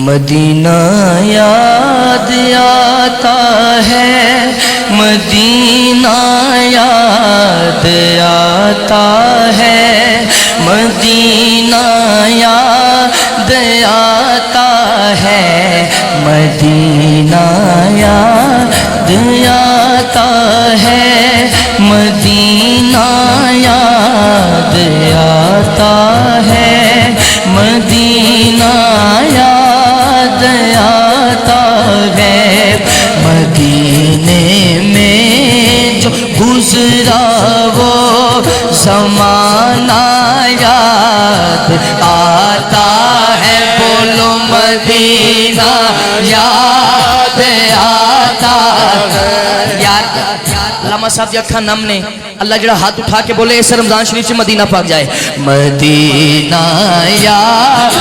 مدینہ یاد آتا ہے، مدینہ یاد آتا ہے، مدینہ یاد آتا ہے، مدینہ یاد آتا ہے، مدینہ یاد آتا ہے، مدینہ یاد آتا ہے، مدینے میں جو گزرا وہ زمانہ یاد آتا ہے، بولو مدینہ یاد آتا ہے۔ علامہ صاحب جی اکھاں نم نے، اللہ جڑا ہاتھ اٹھا کے بولے اس رمضان شریف سے مدینہ پاک جائے۔ مدینہ یاد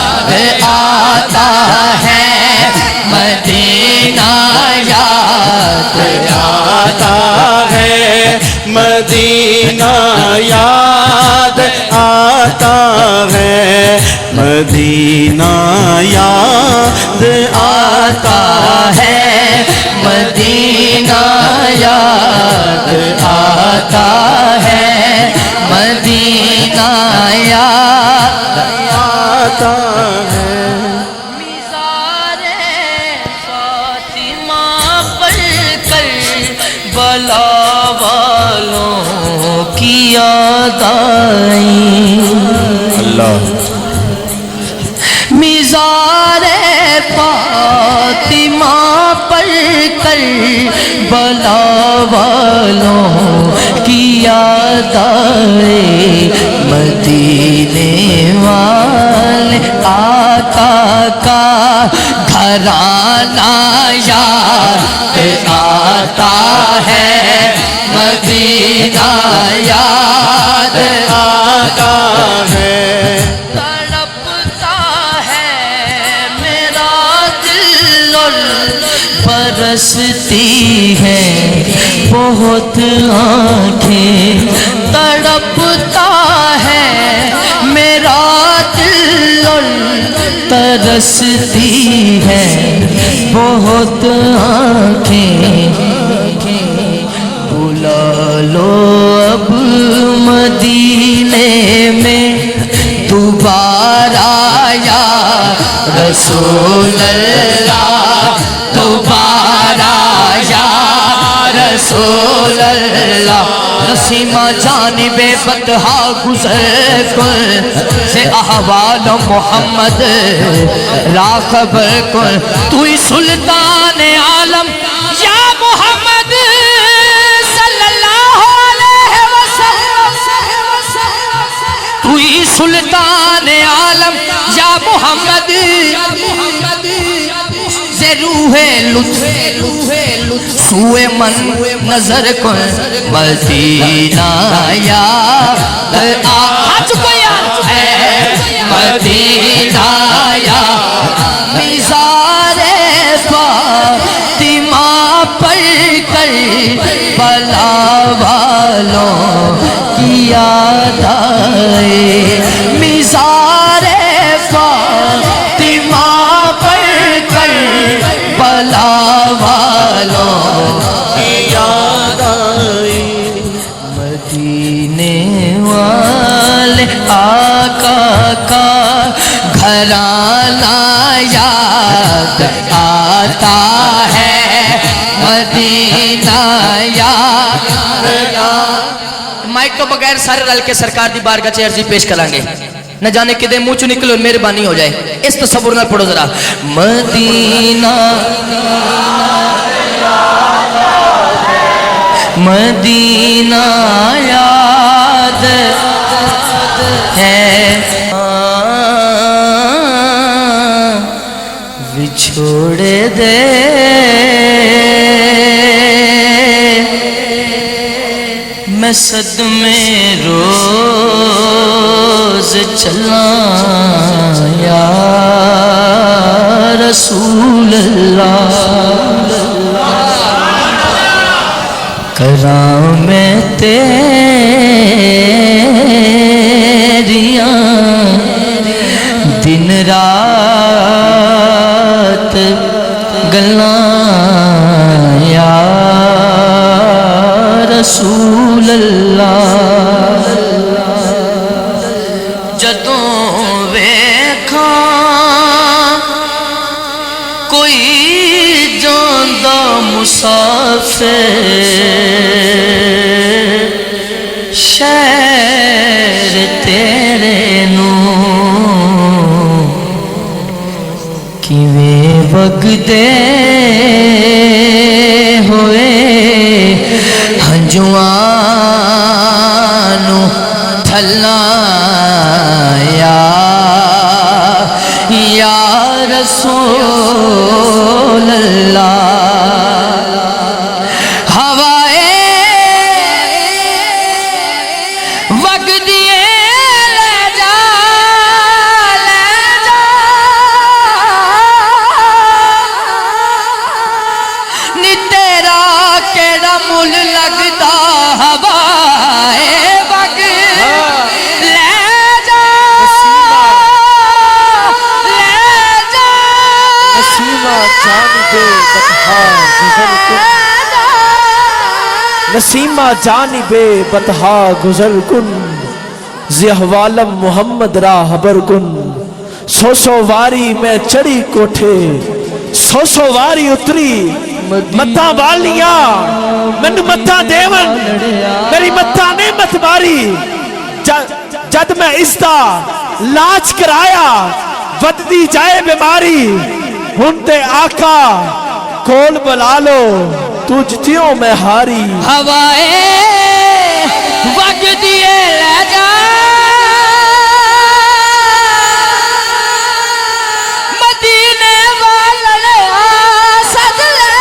آتا ہے، مدینہ یاد آتا ہے، مدینہ یاد آتا ہے، مدینہ یاد آتا ہے، مدینہ یاد آتا ہے، مدینہ یاد آتا ہے۔ مزار فاطمہ پر کربلا والوں کی یاد آئی، اللہ مزار فاطمہ پر کربلا والوں کی یاد آئے، مدینے والے آقا کا گھرانہ یاد آتا ہے، مدینہ یاد آتا ہے۔ برستی ہیں بہت آنکھیں، تڑپتا ہے میرا دل اور ترستی ہے بہت آنکھیں، بلا لو اب مدینے میں دوبارہ یا رسول اللہ، دوبارہ یا رسول اللہ، نسیمہ جانب بطحا گزر کن سے احوال محمد را خبر کن، تو ہی سلطان عالم یا محمد صلی اللہ علیہ وسلم، تو ہی سلطان عالم یا محمد، روح لطف سوئے من نظر کن، مدینہ یاد آج کو یاد ہے، مدینہ یاد، مزار فاطمہ پر کربلا والوں کی یاد آئے، مزار فاطمہ پر کربلا والوں کی یاد آئی، مدینے والے آقا کا گھرانہ یاد آتا ہے، مدینہ یاد۔ مائک تو بغیر سارے رل کے سرکار دی بارگاہ چ عرضی پیش کریں گے، نہ جانے کدے منہ چ نکلو مہربانی ہو جائے، اس تصور نہ پڑھو ذرا۔ مدینہ مدینہ یاد ہے، بچھوڑ دے میں صدمے روز چلاں یا رسول اللہ، کراں میں تیریاں دن رات اللہ یا رسول اللہ جدوں ویکھاں کوئی جاندا مسافر شہر تیرے نوں کیویں وگدے ہوئے ہنجواں نوں تھلاں یا رسول اللہ ہوائے وگدیے لے جا نی تیرا کیڑا مل لگدا ہوائے وگ لے جا نسیمہ جانب بطحا گزر کن زہوالم محمد را حبر کن سو سو واری میں چڑھی کوٹھے سو سو واری اتری متاں والیاں من متاں دیون میری متاں نے مت ماری جد میں اس دا لاج کرایا ودی جائے بیماری ہن تے آقا کول بلا لو تجھ تیوں میں ہاری ہوائے وگدیے لے جا مدینے والے سد لے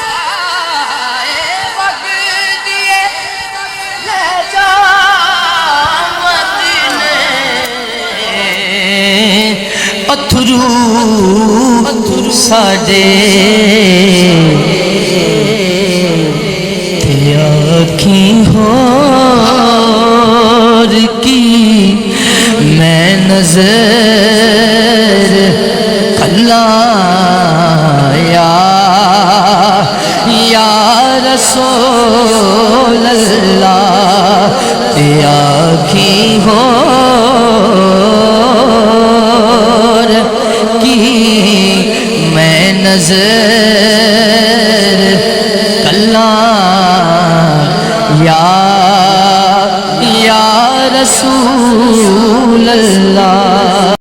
ہوائے وگدیے لے جا مدینے اتھرو ساڈے تے آکھیں ہور کی میں نظر کلاں یا رسول اللہ تے آکھیں ہور کی میں نظر کلاں یا رسول اللہ